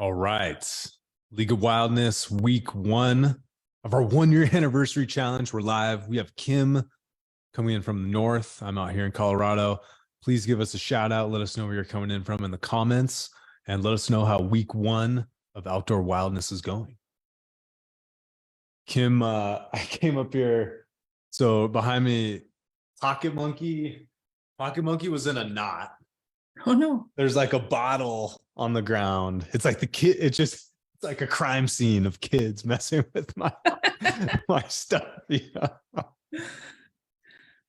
All right. League of Wildness, week 1 of our 1-year anniversary challenge. We're live. We have Kim coming in from the north. I'm out here in Colorado. Please give us a shout out. Let us know where you're coming in from in the comments and let us know how week 1 of Outdoor Wildness is going. Kim, I came up here. So behind me, Pocket Monkey was in a knot. Oh no. There's like a bottle on the ground. It's like it's like a crime scene of kids messing with my my stuff. Yeah. Well,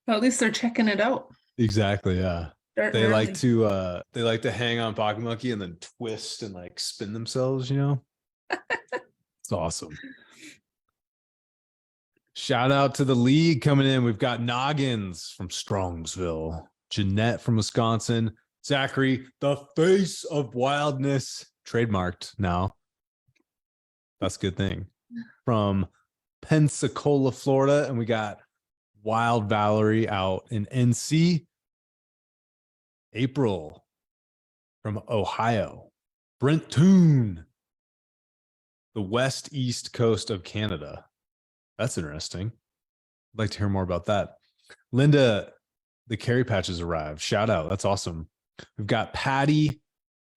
at least they're checking it out. Exactly. Yeah. Starting They early. like to hang on Pocket Monkey and then twist and like spin themselves, you know? It's awesome. Shout out to the league coming in. We've got Noggins from Strongsville, Jeanette from Wisconsin, Zachary, the face of wildness, trademarked now. That's a good thing. From Pensacola, Florida. And we got Wild Valerie out in NC. April from Ohio. Brent Toon, the west east coast of Canada. That's interesting. I'd like to hear more about that. Linda, the Carry Patches arrived. Shout out. That's awesome. We've got Patty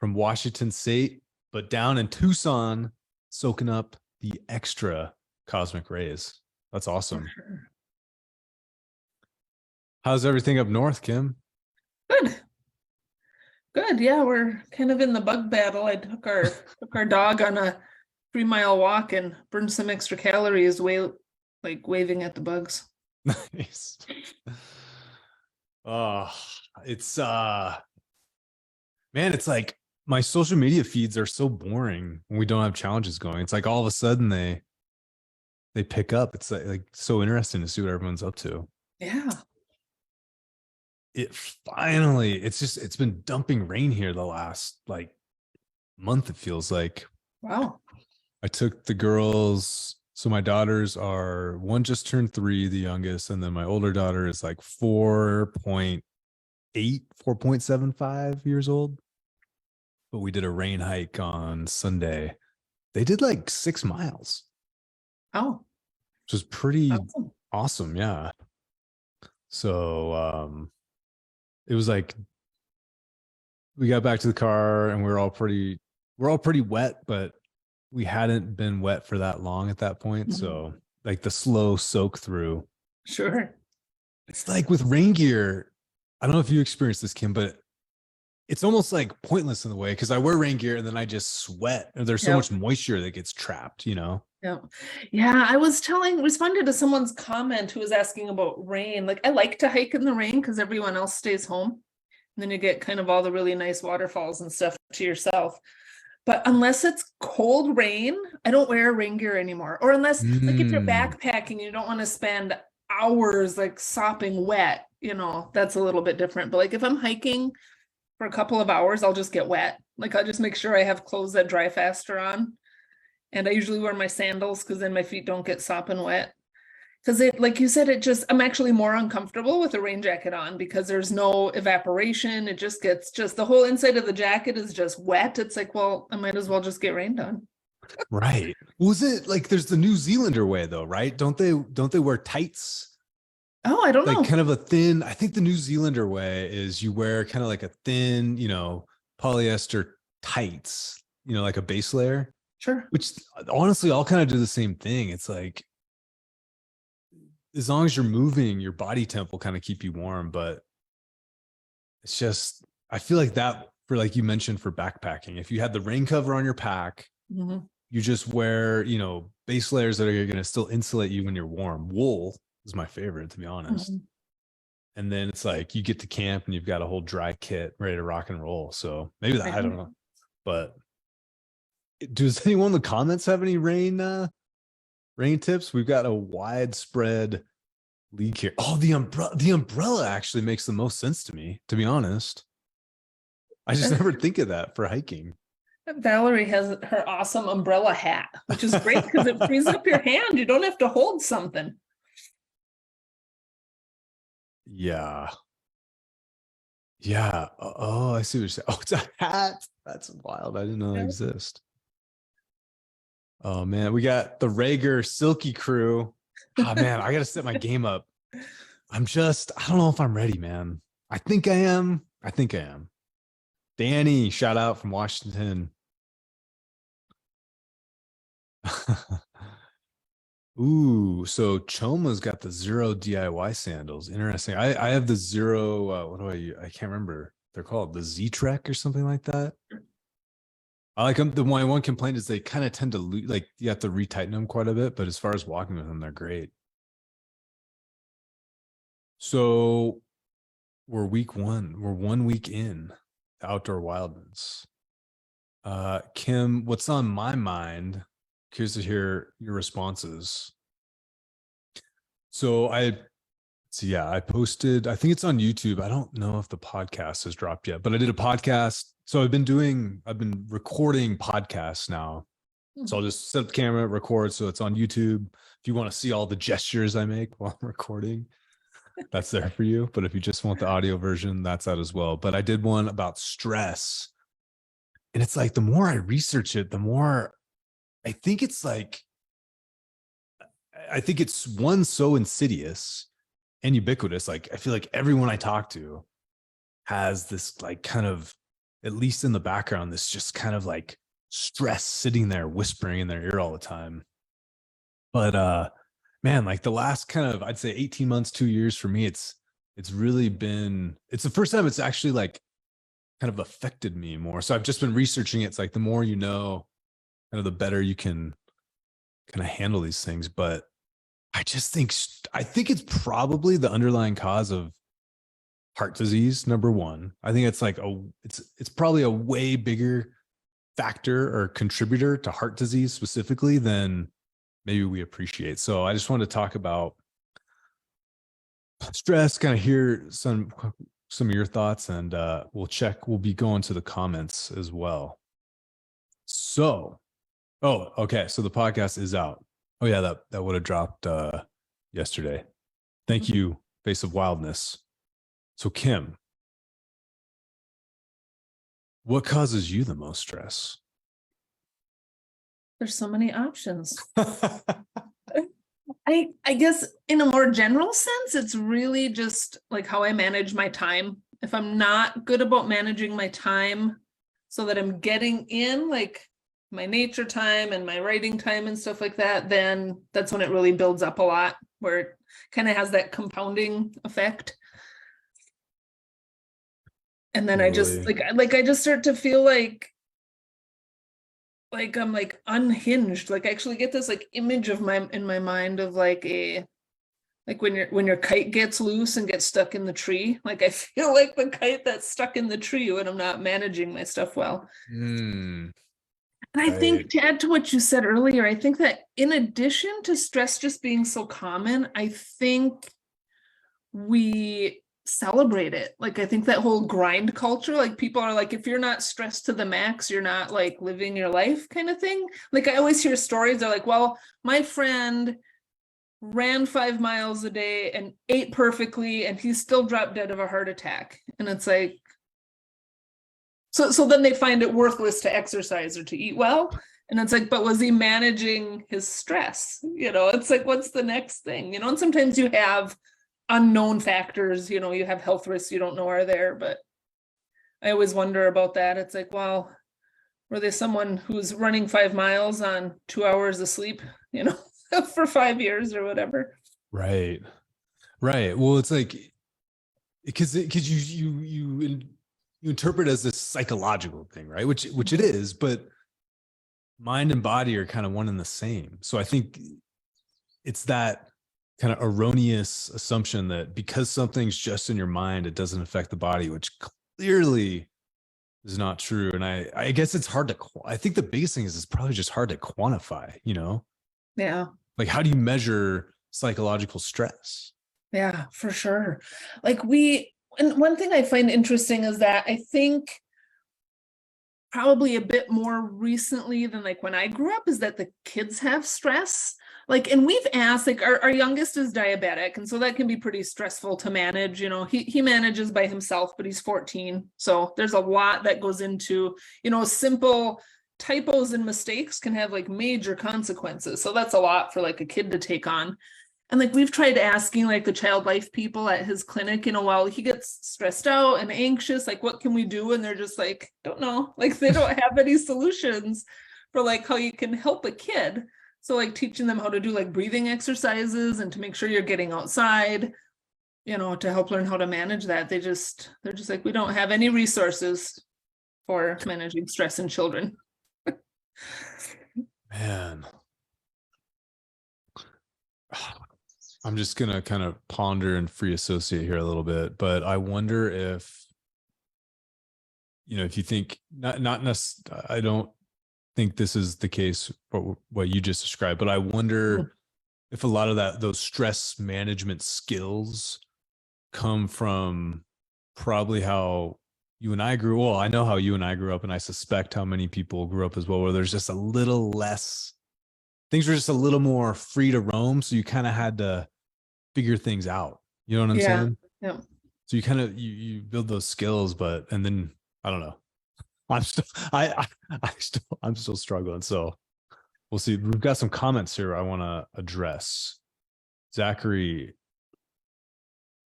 from Washington State, but down in Tucson, soaking up the extra cosmic rays. That's awesome. How's everything up north, Kim? Good. Good. Yeah, we're kind of in the bug battle. I took our dog on a 3-mile walk and burned some extra calories waving at the bugs. Nice. It's man, it's like my social media feeds are so boring when we don't have challenges going. It's like all of a sudden they pick up. It's like so interesting to see what everyone's up to. Yeah. It's been dumping rain here the last like month, it feels like. Wow. I took the girls, so my daughters are, one just turned 3, the youngest, and then my older daughter is like 4.75 years old. But we did a rain hike on Sunday. They did like 6 miles. Oh. Which was pretty awesome. Yeah. So it was like we got back to the car and we're all pretty wet, but we hadn't been wet for that long at that point. Mm-hmm. So like the slow soak through. Sure. It's like with rain gear. I don't know if you experienced this, Kim, but it's almost like pointless in the way because I wear rain gear and then I just sweat. And there's so much moisture that gets trapped, you know? Yeah. I was responded to someone's comment who was asking about rain. Like I like to hike in the rain because everyone else stays home. And then you get kind of all the really nice waterfalls and stuff to yourself. But unless it's cold rain, I don't wear rain gear anymore. Or unless like if you're backpacking, you don't want to spend hours like sopping wet, you know, that's a little bit different. But like if I'm hiking for a couple of hours, I'll just get wet. Like I'll just make sure I have clothes that dry faster on. And I usually wear my sandals because then my feet don't get sopping wet. Because it, like you said, I'm actually more uncomfortable with a rain jacket on because there's no evaporation. It just gets the whole inside of the jacket is just wet. It's like, well, I might as well just get rained on. Right. Was it like there's the New Zealander way though, right? Don't they wear tights? Oh, I don't know. Like kind of a thin, I think the New Zealander way is you wear kind of like a thin, you know, polyester tights, you know, like a base layer. Sure. Which honestly, I'll kind of do the same thing. It's like, as long as you're moving, your body temp will kind of keep you warm. But it's just, I feel like that for like you mentioned for backpacking, if you had the rain cover on your pack, you just wear, you know, base layers that are going to still insulate you when you're warm. Wool is my favorite, to be honest. And then it's like you get to camp and you've got a whole dry kit ready to rock and roll. So maybe that, I don't know. But does anyone in the comments have any rain tips? We've got a widespread leak here. Oh, the umbrella actually makes the most sense to me, to be honest. I just never think of that for hiking. Valerie has her awesome umbrella hat, which is great because it frees up your hand. You don't have to hold something. Yeah. Oh, I see what you're saying. Oh, it's a hat. That's wild. I didn't know that exists. Oh man, we got the Rager Silky crew. Oh man, I gotta set my game up. I don't know if I'm ready, man. I think I am. Danny, shout out from Washington. Ooh, so Choma's got the Zero DIY sandals. Interesting. I have the Zero. What do I can't remember. They're called the Z Trek or something like that. I like them. My one complaint is they kind of tend to like you have to retighten them quite a bit. But as far as walking with them, they're great. So we're week 1. We're 1 week in to Outdoor Wildness. Kim, what's on my mind? Curious to hear your responses. So I posted, I think it's on YouTube. I don't know if the podcast has dropped yet, but I did a podcast. So I've been recording podcasts now. So I'll just set up the camera, record. So it's on YouTube. If you want to see all the gestures I make while I'm recording, that's there for you. But if you just want the audio version, that's that as well. But I did one about stress. And it's like, the more I research it, the more I think it's one, so insidious and ubiquitous. Like, I feel like everyone I talk to has this, like, kind of, at least in the background, this just kind of like stress sitting there whispering in their ear all the time. But man, like the last kind of, I'd say 18 months, 2 years for me, it's really been, it's the first time it's actually like kind of affected me more. So I've just been researching it. It's like the more you know, kind of the better you can kind of handle these things. But I think it's probably the underlying cause of heart disease, number one. I think it's like it's probably a way bigger factor or contributor to heart disease specifically than maybe we appreciate. So I just wanted to talk about stress, kind of hear some of your thoughts, and we'll be going to the comments as well. So, okay. So the podcast is out. Oh yeah, that would have dropped yesterday. Thank you, Face of Wildness. So Kim, what causes you the most stress? There's so many options. I guess in a more general sense, it's really just like how I manage my time. If I'm not good about managing my time so that I'm getting in like my nature time and my writing time and stuff like that, then that's when it really builds up a lot, where it kind of has that compounding effect. And then really? I just start to feel like I'm like unhinged. Like I actually get this like image of in my mind of like when your kite gets loose and gets stuck in the tree. Like I feel like the kite that's stuck in the tree when I'm not managing my stuff well. And I think to add to what you said earlier, I think that in addition to stress just being so common, I think we celebrate it. Like I think that whole grind culture, like people are like, if you're not stressed to the max, you're not like living your life kind of thing. Like I always hear stories, they're like, well, my friend ran 5 miles a day and ate perfectly and he still dropped dead of a heart attack. And it's like, so then they find it worthless to exercise or to eat well. And it's like, but was he managing his stress? It's like, what's the next thing? And sometimes you have unknown factors, you have health risks you don't know are there, but I always wonder about that. It's like, well, were they someone who's running 5 miles on 2 hours of sleep, for 5 years or whatever? Right. Well, it's like, because you interpret it as this psychological thing, right? Which it is, but mind and body are kind of one and the same. So I think it's that kind of erroneous assumption that because something's just in your mind, it doesn't affect the body, which clearly is not true. And I guess it's hard to, I think the biggest thing is it's probably just hard to quantify, Yeah. Like how do you measure psychological stress? Yeah, for sure. And one thing I find interesting is that I think probably a bit more recently than like when I grew up is that the kids have stress. Like, and we've asked, like our youngest is diabetic. And so that can be pretty stressful to manage. He manages by himself, but he's 14. So there's a lot that goes into, simple typos and mistakes can have like major consequences. So that's a lot for like a kid to take on. And like we've tried asking like the child life people at his clinic, while he gets stressed out and anxious, like what can we do? And they're just like, don't know. Like they don't have any solutions for like how you can help a kid. So like teaching them how to do like breathing exercises and to make sure you're getting outside, to help learn how to manage that. They're just like, we don't have any resources for managing stress in children. Man. I'm just going to kind of ponder and free associate here a little bit, but I wonder if, if you think not necessarily, I don't think this is the case for what you just described, but I wonder if a lot of those stress management skills come from probably how you and I grew. Well, I know how you and I grew up, and I suspect how many people grew up as well, where there's just a little less, things were just a little more free to roam. So you kind of had to figure things out. You know what I'm saying? Yeah. So you kind of, you build those skills, and then I don't know. I'm still struggling. So we'll see. We've got some comments here I want to address. Zachary,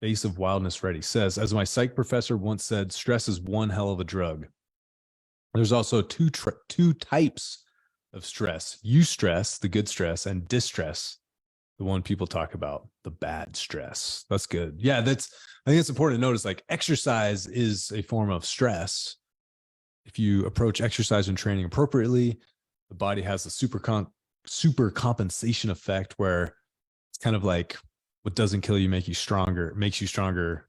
Face of Wildness Ready, says, as my psych professor once said, stress is one hell of a drug. There's also two types of stress: eustress, the good stress, and distress, the one people talk about, the bad stress. That's good. Yeah, I think it's important to notice, like, exercise is a form of stress. If you approach exercise and training appropriately, the body has a super compensation effect, where it's kind of like what doesn't kill you makes you stronger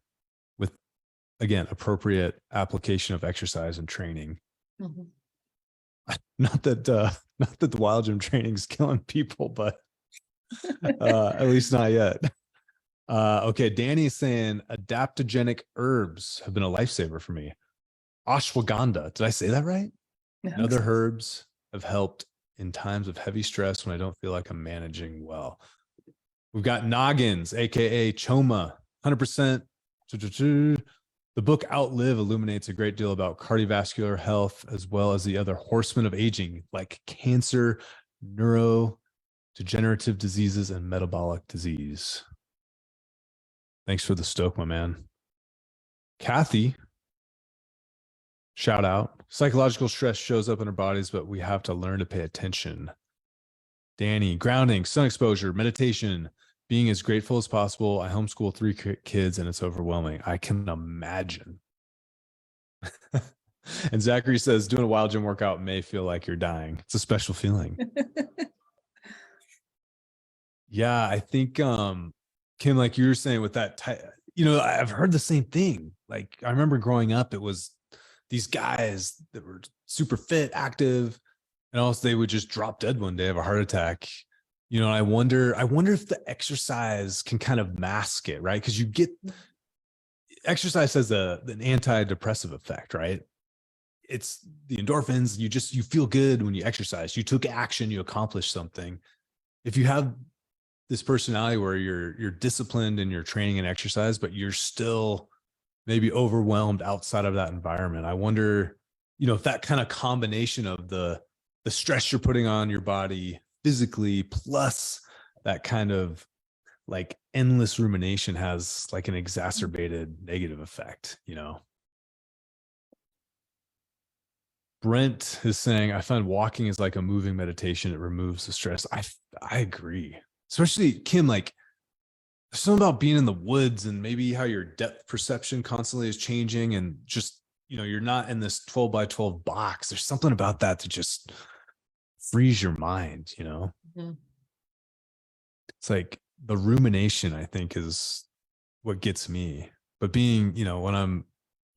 with, again, appropriate application of exercise and training. Mm-hmm. Not that the wild gym training is killing people, but at least not yet. Okay, Danny's saying adaptogenic herbs have been a lifesaver for me. Ashwagandha, did I say that right? Yeah, and other herbs have helped in times of heavy stress when I don't feel like I'm managing well. We've got Noggins, aka Choma, 100%. The book Outlive illuminates a great deal about cardiovascular health, as well as the other horsemen of aging, like cancer, neurodegenerative diseases, and metabolic disease. Thanks for the stoke, my man. Kathy, shout out. Psychological stress shows up in our bodies, but we have to learn to pay attention. Danny, grounding, sun exposure, meditation, being as grateful as possible. I homeschool 3 kids and it's overwhelming. I can imagine. And Zachary says, doing a wild gym workout may feel like you're dying. It's a special feeling. Yeah, I think, Kim, like you were saying with that, I've heard the same thing. Like, I remember growing up, it was these guys that were super fit, active, and also they would just drop dead one day, have a heart attack. I wonder if the exercise can kind of mask it, right? Because exercise has an antidepressive effect, right? It's the endorphins. You feel good when you exercise. You took action, you accomplished something. If you have this personality where you're disciplined in your training and exercise, but you're still maybe overwhelmed outside of that environment, I wonder, if that kind of combination of the stress you're putting on your body physically, plus that kind of like endless rumination, has like an exacerbated negative effect, Brent is saying, I find walking is like a moving meditation. It removes the stress. I agree. Especially, Kim, like, there's something about being in the woods and maybe how your depth perception constantly is changing, and just, you're not in this 12 by 12 box. There's something about that to just frees your mind, Mm-hmm. It's like the rumination, I think, is what gets me. But being, when I'm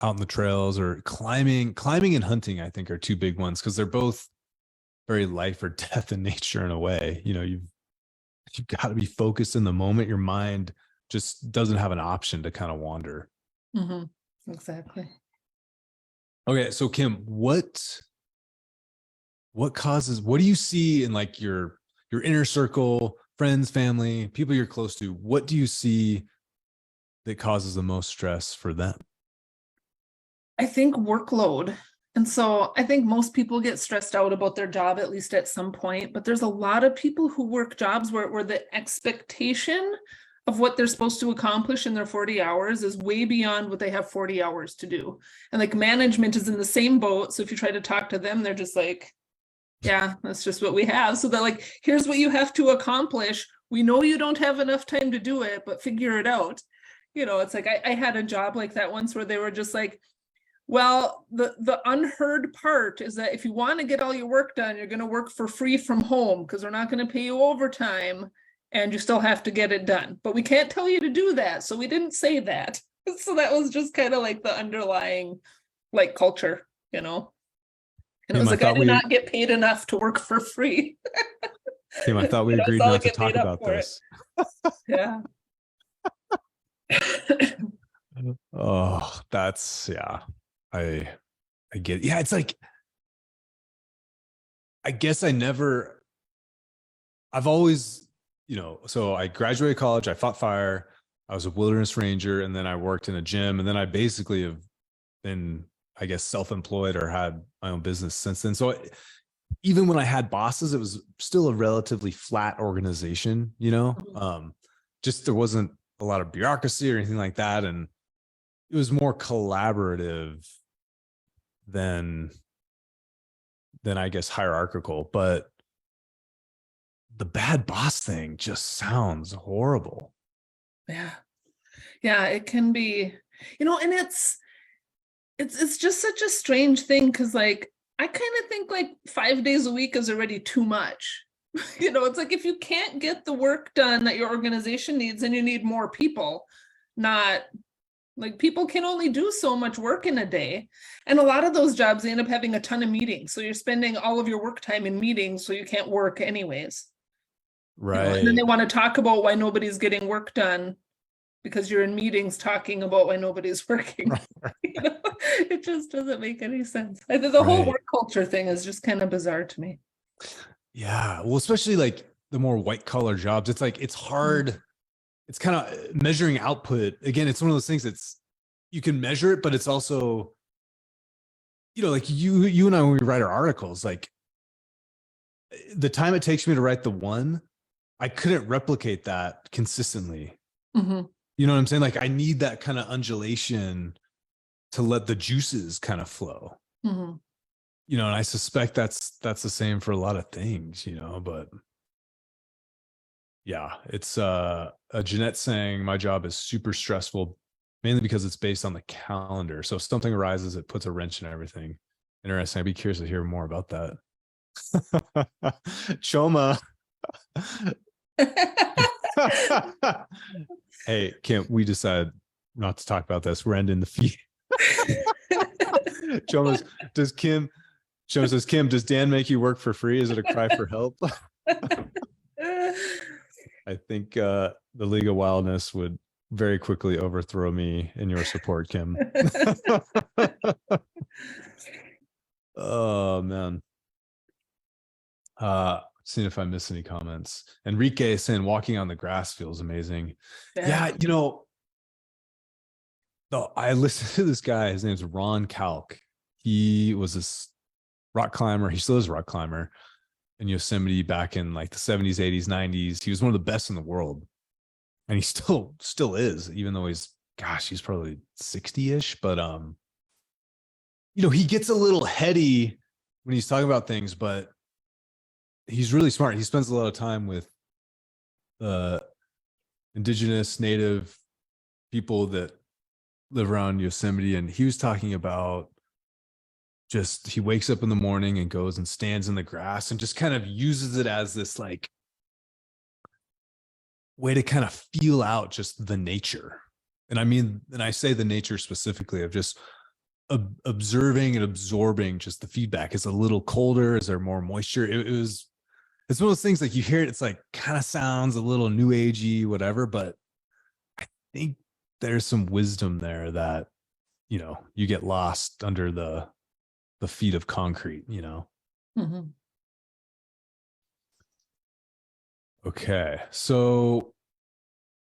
out in the trails or climbing and hunting, I think are 2 big ones, because they're both very life or death in nature in a way. You've got to be focused in the moment. Your mind just doesn't have an option to kind of wander. Mm-hmm. Exactly. Okay, so Kim, what do you see in like your inner circle, friends, family, people you're close to? What do you see that causes the most stress for them? I think workload And so I think most people get stressed out about their job, at least at some point, but there's a lot of people who work jobs where the expectation of what they're supposed to accomplish in their 40 hours is way beyond what they have 40 hours to do. And like management is in the same boat. So if you try to talk to them, they're just like, yeah, that's just what we have. So they're like, here's what you have to accomplish. We know you don't have enough time to do it, but figure it out. It's like I had a job like that once where they were just like, well, the unheard part is that if you want to get all your work done, you're going to work for free from home because we're not going to pay you overtime and you still have to get it done. But we can't tell you to do that. So we didn't say that. So that was just kind of like the underlying like culture, And it was like, I did not get paid enough to work for free. Kim, I thought we agreed not to talk about this. Yeah. Oh, that's, yeah. I get it. Yeah, it's like, I guess I've always, so I graduated college, I fought fire, I was a wilderness ranger, and then I worked in a gym, and then I basically have been, I guess, self-employed or had my own business since then. So even when I had bosses, it was still a relatively flat organization, just there wasn't a lot of bureaucracy or anything like that. And it was more collaborative than I guess hierarchical, but the bad boss thing just sounds horrible. Yeah, it can be, and it's just such a strange thing because like I kind of think like 5 days a week is already too much. It's like if you can't get the work done that your organization needs, then you need more people. Not like people can only do so much work in a day. And a lot of those jobs, they end up having a ton of meetings. So you're spending all of your work time in meetings, so you can't work anyways. Right. And then they want to talk about why nobody's getting work done because you're in meetings talking about why nobody's working. It just doesn't make any sense. I think the whole work culture thing is just kind of bizarre to me. Yeah. Well, especially like the more white collar jobs, it's like, it's hard. It's kind of measuring output. Again, it's one of those things that's, you can measure it, but it's also, like you and I, when we write our articles, like the time it takes me to write the one, I couldn't replicate that consistently. Mm-hmm. You know what I'm saying? Like I need that kind of undulation to let the juices kind of flow. Mm-hmm. And I suspect that's the same for a lot of things, but yeah, it's Jeanette saying my job is super stressful, mainly because it's based on the calendar. So if something arises, it puts a wrench in everything. Interesting. I'd be curious to hear more about that. Choma. Hey, Kim, we decided not to talk about this. We're ending the feed. Choma says, Kim, does Dan make you work for free? Is it a cry for help? I think the League of Wildness would very quickly overthrow me in your support, Kim. Oh, man. Seeing if I miss any comments. Enrique is saying walking on the grass feels amazing. Yeah, I listened to this guy. His name's Ron Kalk. He was this rock climber. He still is a rock climber in Yosemite back in like the 70s, 80s, 90s. He was one of the best in the world. And he still is, even though he's probably 60-ish. But he gets a little heady when he's talking about things, but he's really smart. He spends a lot of time with indigenous native people that live around Yosemite. And he was talking about just, he wakes up in the morning and goes and stands in the grass and just kind of uses it as this like way to kind of feel out just the nature. And I say the nature specifically of just observing and absorbing just the feedback. Is it a little colder? Is there more moisture? It's one of those things like you hear it, it's like kind of sounds a little new agey, whatever, but I think there's some wisdom there that, you get lost under the feet of concrete, Mm-hmm. Okay. So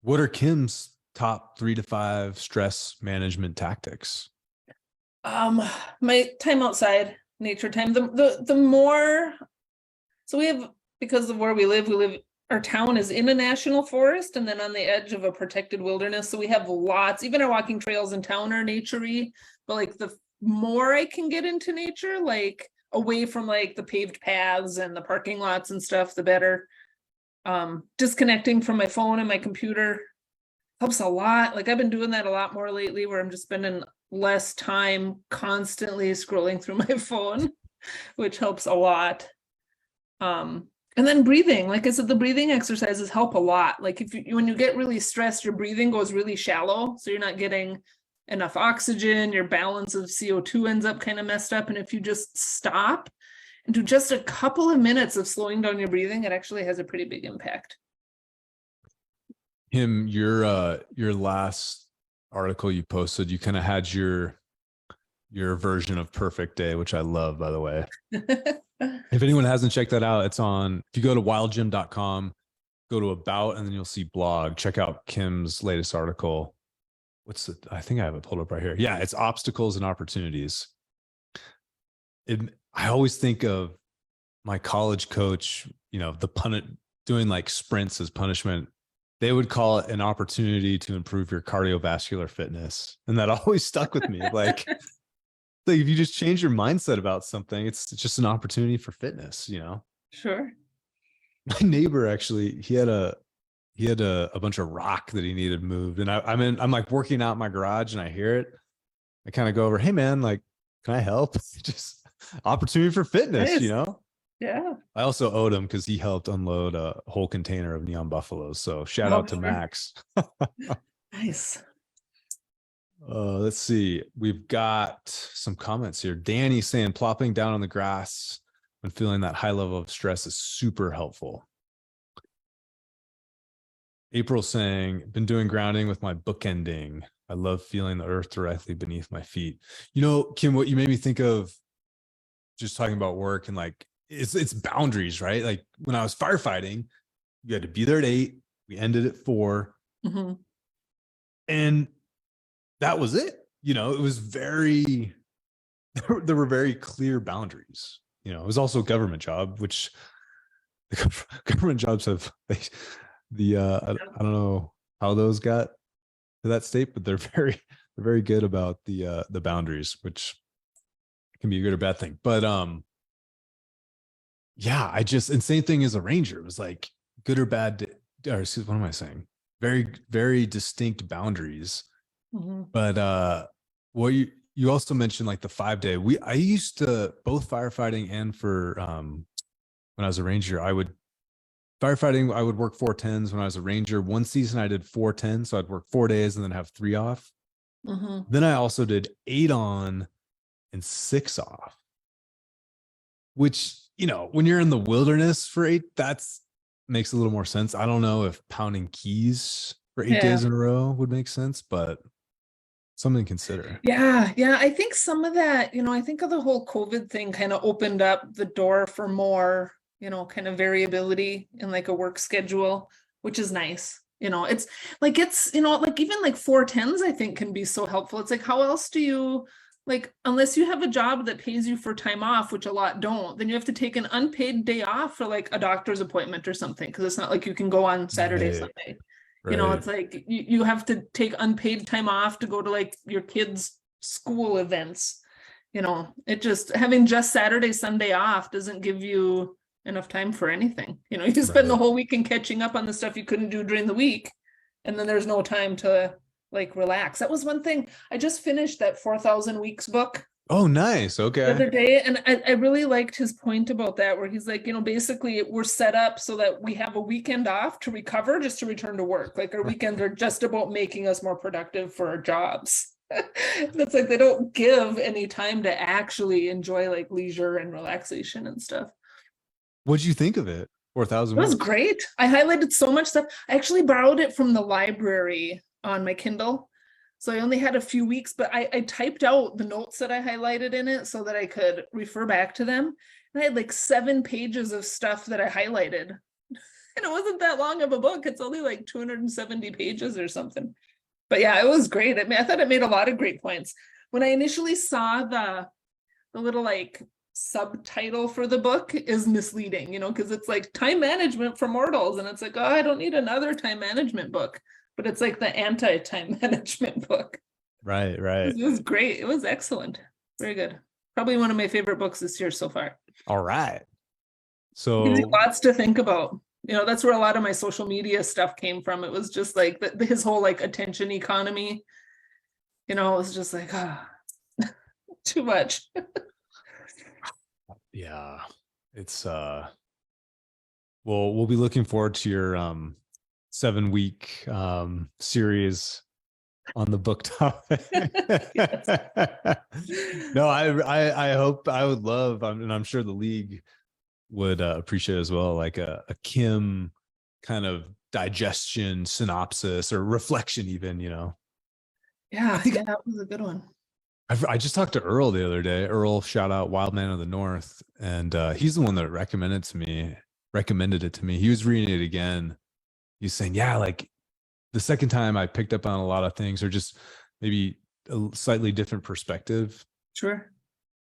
what are Kim's top 3 to 5 stress management tactics? My time outside, nature time, the more, so we have, because of where we live, our town is in a national forest and then on the edge of a protected wilderness. So we have lots, even our walking trails in town are nature-y, but like the more I can get into nature, like away from like the paved paths and the parking lots and stuff, the better. Disconnecting from my phone and my computer helps a lot. Like I've been doing that a lot more lately, where I'm just spending less time constantly scrolling through my phone, which helps a lot. And then breathing, like I said, the breathing exercises help a lot. Like when you get really stressed, your breathing goes really shallow, so you're not getting enough oxygen, your balance of CO2 ends up kind of messed up. And if you just stop and do just a couple of minutes of slowing down your breathing, it actually has a pretty big impact. Kim, your last article you posted, you kind of had your version of perfect day, which I love, by the way. If anyone hasn't checked that out, it's on, if you go to wildgym.com, go to about, and then you'll see blog. Check out Kim's latest article. I think I have it pulled up right here. Yeah, it's obstacles and opportunities. I always think of my college coach, doing like sprints as punishment. They would call it an opportunity to improve your cardiovascular fitness. And that always stuck with me. Like if you just change your mindset about something, it's just an opportunity for fitness, Sure. My neighbor actually, he had a bunch of rock that he needed moved. And I'm like working out in my garage and I hear it. I kind of go over, hey man, like, can I help? Just opportunity for fitness, Nice. Yeah. I also owed him because he helped unload a whole container of neon buffaloes. So shout out to Max. Nice. Let's see. We've got some comments here. Danny saying plopping down on the grass when feeling that high level of stress is super helpful. April saying, been doing grounding with my bookending. I love feeling the earth directly beneath my feet. Kim, what you made me think of, just talking about work and like, it's boundaries, right? Like when I was firefighting, you had to be there at 8. We ended at 4. Mm-hmm. And that was it. It was there were very clear boundaries. It was also a government job, which the government jobs have, I don't know how those got to that state, but they're very good about the boundaries, which can be a good or bad thing. But yeah, and same thing as a ranger. It was like good or bad, or excuse, what am I saying? Very, very distinct boundaries. Mm-hmm. But what you also mentioned like the 5-day. I used to, both firefighting and for when I was a ranger, I would work 4 10s. When I was a ranger, one season I did 4 10s, so I'd work 4 days and then have 3 off. Mm-hmm. Then I also did 8 on and 6 off, which, when you're in the wilderness for 8, that's makes a little more sense. I don't know if pounding keys for 8 days in a row would make sense, but something to consider. Yeah. I think some of that, I think of the whole COVID thing kind of opened up the door for more, kind of variability in like a work schedule, which is nice. It's like, like even like 4 10s, I think can be so helpful. It's like, how else do you, like, unless you have a job that pays you for time off, which a lot don't, then you have to take an unpaid day off for like a doctor's appointment or something. Cause it's not like you can go on Saturday, Sunday. Right. It's like you have to take unpaid time off to go to like your kids' school events. It just, having just Saturday, Sunday off doesn't give you enough time for anything. You spend the whole weekend catching up on the stuff you couldn't do during the week. And then there's no time to like relax. That was one thing. I just finished that 4,000 Weeks book. Oh, nice. Okay. The other day. And I really liked his point about that, where he's like, basically we're set up so that we have a weekend off to recover, just to return to work. Like our weekends are just about making us more productive for our jobs. That's like, they don't give any time to actually enjoy like leisure and relaxation and stuff. What'd you think of it? 4,000. It was great. I highlighted so much stuff. I actually borrowed it from the library on my Kindle. So I only had a few weeks, but I typed out the notes that I highlighted in it so that I could refer back to them. And I had like 7 pages of stuff that I highlighted. And it wasn't that long of a book. It's only like 270 pages or something. But yeah, it was great. I thought it made a lot of great points. when I initially saw the little like subtitle for the book is misleading, because it's like time management for mortals. And it's like, oh, I don't need another time management book. But it's like the anti-time management book. Right. It was great. It was excellent. Very good. Probably one of my favorite books this year so far. All right. So lots to think about. That's where a lot of my social media stuff came from. It was just like his whole like attention economy. It was just like, too much. Yeah. It's we'll be looking forward to your 7-week series on the book topic. No, I hope, I would love, and I'm sure the league would appreciate as well, like a Kim kind of digestion synopsis or reflection even, Yeah, I think that was a good one. I just talked to Earl the other day. Earl, shout out, Wild Man of the North, and he's the one that recommended it to me. He was reading it again. He's saying, yeah, like the second time I picked up on a lot of things, or just maybe a slightly different perspective. Sure.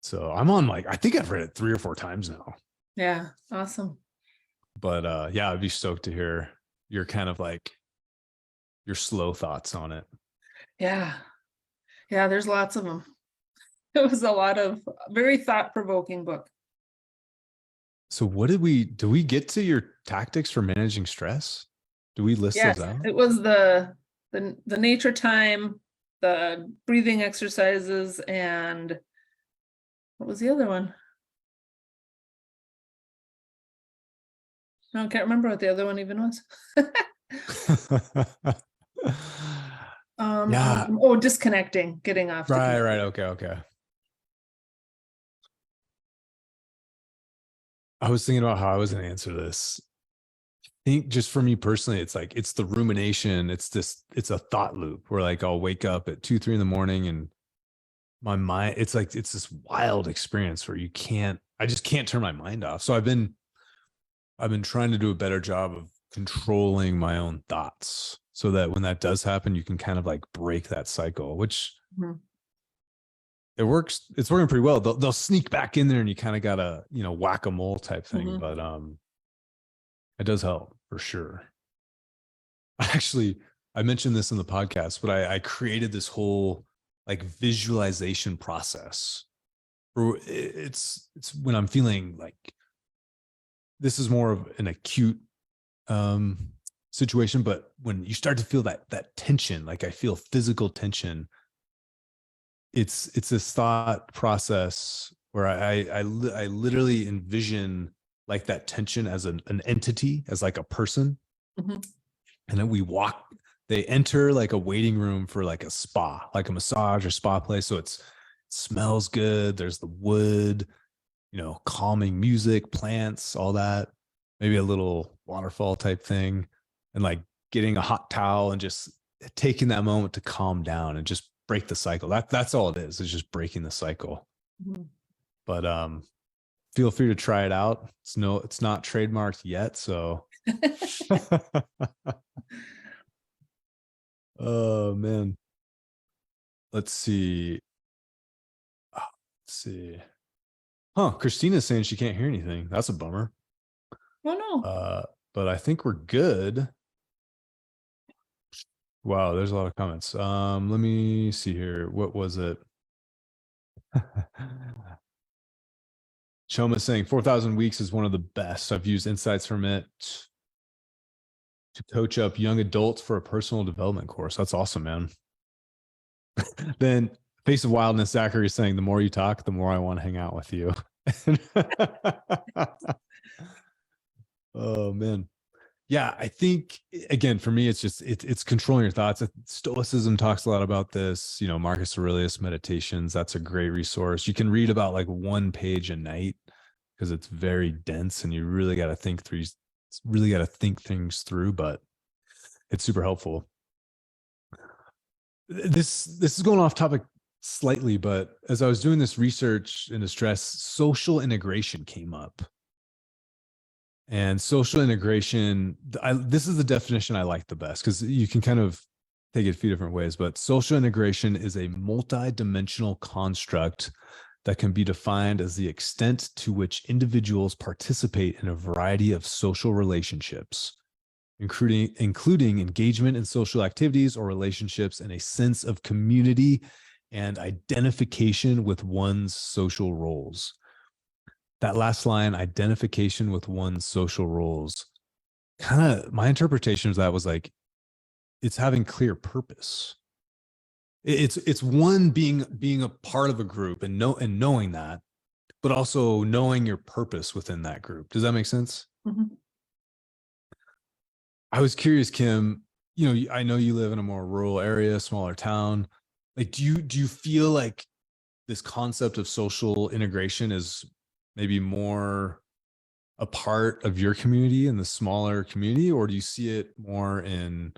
So I'm on, like, I think I've read it 3 or 4 times now. Yeah, awesome. But yeah, I'd be stoked to hear your kind of like your slow thoughts on it. Yeah, there's lots of them. It was a lot of very thought-provoking book. So do we get to your tactics for managing stress? Do we list those out? It was the nature time, the breathing exercises, and what was the other one? I can't remember what the other one even was. Yeah. Disconnecting, getting off. Right. Okay. I was thinking about how I was going to answer this. I think just for me personally, it's like, it's the rumination. It's a thought loop where like I'll wake up at 2, 3 in the morning and my mind, it's like, it's this wild experience where I just can't turn my mind off. So I've been trying to do a better job of controlling my own thoughts so that when that does happen, you can kind of like break that cycle, which it works. It's working pretty well. They'll sneak back in there and you kind of got a, whack-a-mole type thing, but it does help for sure. I mentioned this in the podcast, but I created this whole like visualization process. It's when I'm feeling like, this is more of an acute situation, but when you start to feel that tension, like I feel physical tension, it's this thought process where I literally envision like that tension as an entity, as like a person. And then they enter like a waiting room for like a spa, like a massage or spa place. So it smells good. There's the wood, calming music, plants, all that, maybe a little waterfall type thing, and like getting a hot towel and just taking that moment to calm down and just break the cycle. That's all it is just breaking the cycle. But feel free to try it out. It's not trademarked yet, so oh man, let's see. Christina's saying she can't hear anything. That's a bummer. Oh no. But I think we're good. Wow, there's a lot of comments. Let me see here. What was it? Choma's saying 4,000 weeks is one of the best. I've used insights from it to coach up young adults for a personal development course. That's awesome, man. Then Face of Wildness, Zachary is saying, the more you talk, the more I want to hang out with you. Oh man. Yeah, I think again, for me, it's controlling your thoughts. Stoicism talks a lot about this, Marcus Aurelius Meditations. That's a great resource. You can read about like 1 page a night because it's very dense and you really got to think things through, but it's super helpful. This is going off topic slightly, but as I was doing this research into stress, social integration came up. And social integration, this is the definition I like the best because you can kind of take it a few different ways, but social integration is a multidimensional construct that can be defined as the extent to which individuals participate in a variety of social relationships, including engagement in social activities or relationships and a sense of community and identification with one's social roles. That last line, identification with one's social roles, kind of my interpretation of that was like, it's having clear purpose. It's one being a part of a group and knowing that, but also knowing your purpose within that group. Does that make sense? Mm-hmm. I was curious, Kim, I know you live in a more rural area, smaller town. Like, do you feel like this concept of social integration is maybe more a part of your community in the smaller community, or do you see it more in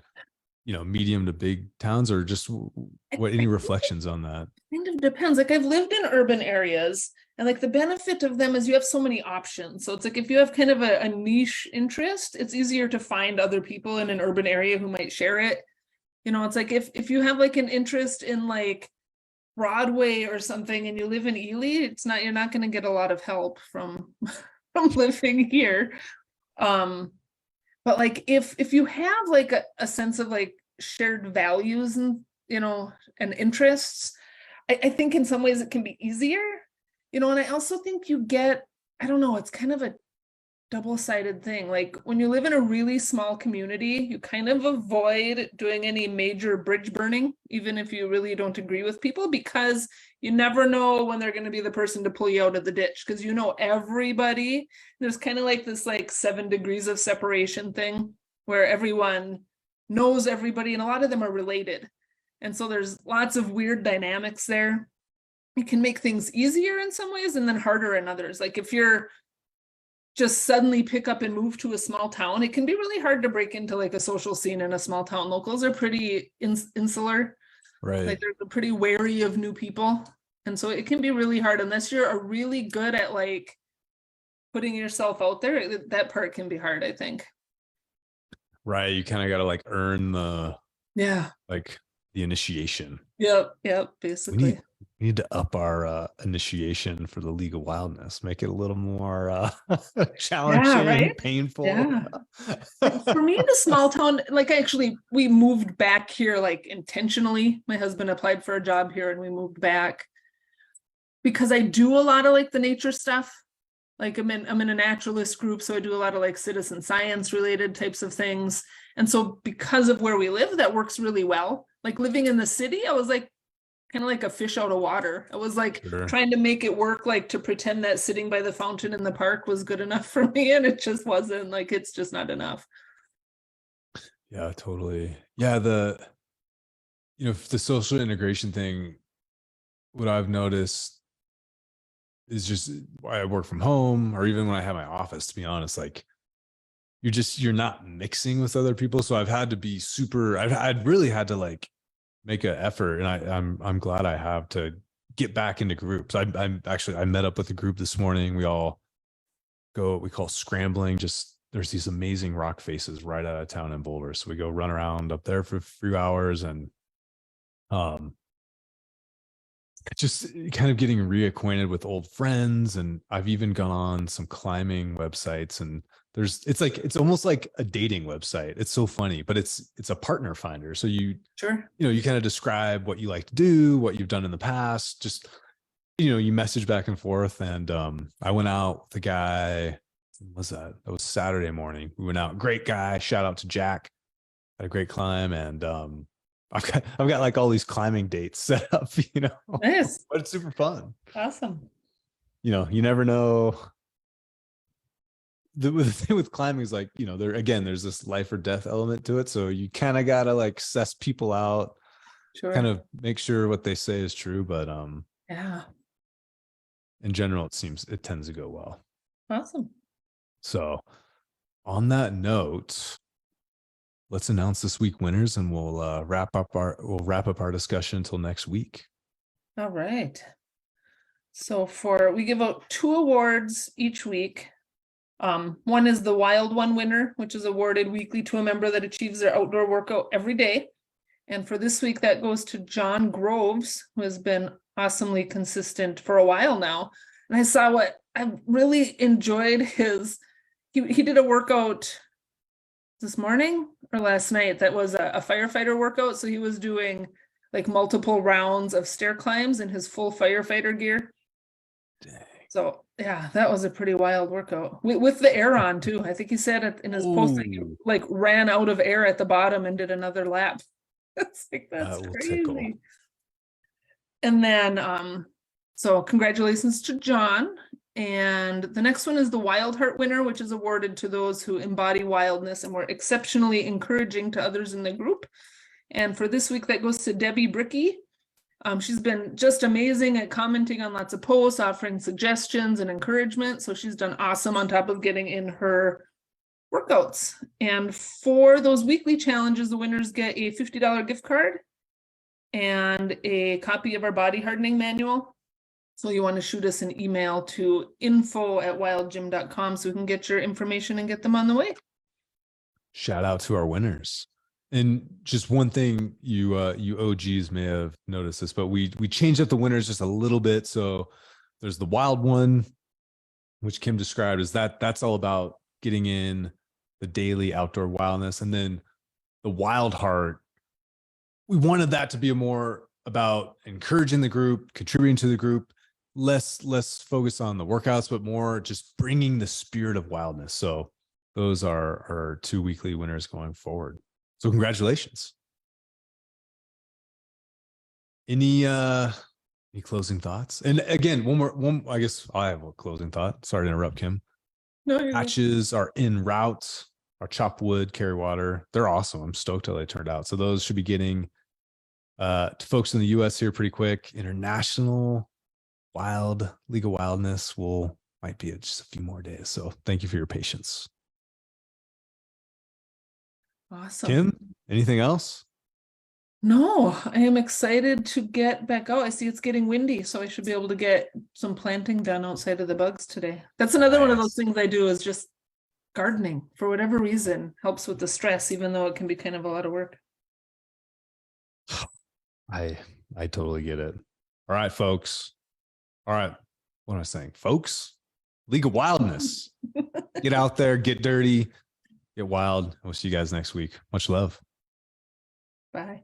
medium to big towns, or just any reflections on that? Kind of depends. Like, I've lived in urban areas, and like the benefit of them is you have so many options. So it's like, if you have kind of a niche interest, it's easier to find other people in an urban area who might share it. It's like, if you have like an interest in like Broadway or something and you live in Ely, you're not going to get a lot of help from living here. But like, if you have like a sense of like shared values and and interests, I think in some ways it can be easier, and I also think you get, I don't know, it's kind of a double-sided thing. Like, when you live in a really small community, you kind of avoid doing any major bridge burning, even if you really don't agree with people, because you never know when they're going to be the person to pull you out of the ditch, because everybody. There's kind of like this like 7 degrees of separation thing where everyone knows everybody and a lot of them are related. And so there's lots of weird dynamics there. It can make things easier in some ways and then harder in others. Like, if you're just suddenly pick up and move to a small town, it can be really hard to break into like a social scene in a small town. Locals are pretty insular, right? Like, they're pretty wary of new people, and so it can be really hard unless you're really good at like putting yourself out there. That part can be hard, I think. Right, you kind of got to like earn the the initiation. Yep, basically. We need to up our initiation for the League of Wildness, make it a little more challenging, right? painful. Yeah. For me, the small town, like, actually, we moved back here like intentionally. My husband applied for a job here and we moved back because I do a lot of like the nature stuff. Like, I'm in a naturalist group, so I do a lot of like citizen science related types of things. And so because of where we live, that works really well. Like, living in the city, I was like kind of like a fish out of water. I was like trying to make it work, like to pretend that sitting by the fountain in the park was good enough for me, and it just wasn't. Like, it's just not enough. Yeah, totally. Yeah, the social integration thing, what I've noticed is just why I work from home, or even when I have my office, to be honest, like you're not mixing with other people. So I've had to be I'd really had to like make an effort, and I'm glad I have, to get back into groups. I met up with a group this morning. We all we call scrambling. Just, there's these amazing rock faces right out of town in Boulder. So we go run around up there for a few hours, and just kind of getting reacquainted with old friends. And I've even gone on some climbing websites, and it's almost like a dating website. It's so funny, but it's a partner finder. So you kind of describe what you like to do, what you've done in the past, just, you message back and forth. And I went out with a guy. When was that? That was Saturday morning. We went out. Great guy. Shout out to Jack. Had a great climb. And I've got like all these climbing dates set up, Nice. But it's super fun. Awesome. You never know. The thing with climbing is like, there's this life or death element to it. So you kind of got to like suss people out, kind of make sure what they say is true. But in general, it tends to go well. Awesome. So on that note, let's announce this week winners, and we'll wrap up our discussion until next week. All right. So we give out 2 awards each week. One is the Wild One winner, which is awarded weekly to a member that achieves their outdoor workout every day. And for this week, that goes to John Groves, who has been awesomely consistent for a while now. And I saw what I really enjoyed he did a workout this morning or last night that was a firefighter workout. So he was doing like multiple rounds of stair climbs in his full firefighter gear. Dang. So yeah, that was a pretty wild workout with the air on too. I think he said in his post that he like ran out of air at the bottom and did another lap. That's crazy. Tickle. And then so congratulations to John. And the next one is the Wild Heart winner, which is awarded to those who embody wildness and were exceptionally encouraging to others in the group. And for this week, that goes to Debbie Bricky. She's been just amazing at commenting on lots of posts, offering suggestions and encouragement. So she's done awesome on top of getting in her workouts. And for those weekly challenges, the winners get a $50 gift card and a copy of our body hardening manual. So you want to shoot us an email to info@wildgym.com so we can get your information and get them on the way. Shout out to our winners. And just one thing, you OGs may have noticed this, but we changed up the winners just a little bit. So there's the wild one, which Kim described as that's all about getting in the daily outdoor wildness. And then the Wild Heart, we wanted that to be more about encouraging the group, contributing to the group, less focus on the workouts, but more just bringing the spirit of wildness. So those are our 2 weekly winners going forward. So congratulations. Any closing thoughts? And again, I guess I have a closing thought. Sorry to interrupt, Kim. No, patches are en route. Our chopped wood, carry water. They're awesome. I'm stoked how they turned out. So those should be getting to folks in the US here pretty quick. International League of Wildness might be just a few more days. So thank you for your patience. Awesome. Kim, anything else? No, I am excited to get back out. I see it's getting windy, so I should be able to get some planting done outside of the bugs today. That's another one of those things I do, is just gardening for whatever reason. Helps with the stress, even though it can be kind of a lot of work. I totally get it. All right, folks. All right. What am I saying? Folks, League of Wildness. Get out there, get dirty, get wild. We'll see you guys next week. Much love. Bye.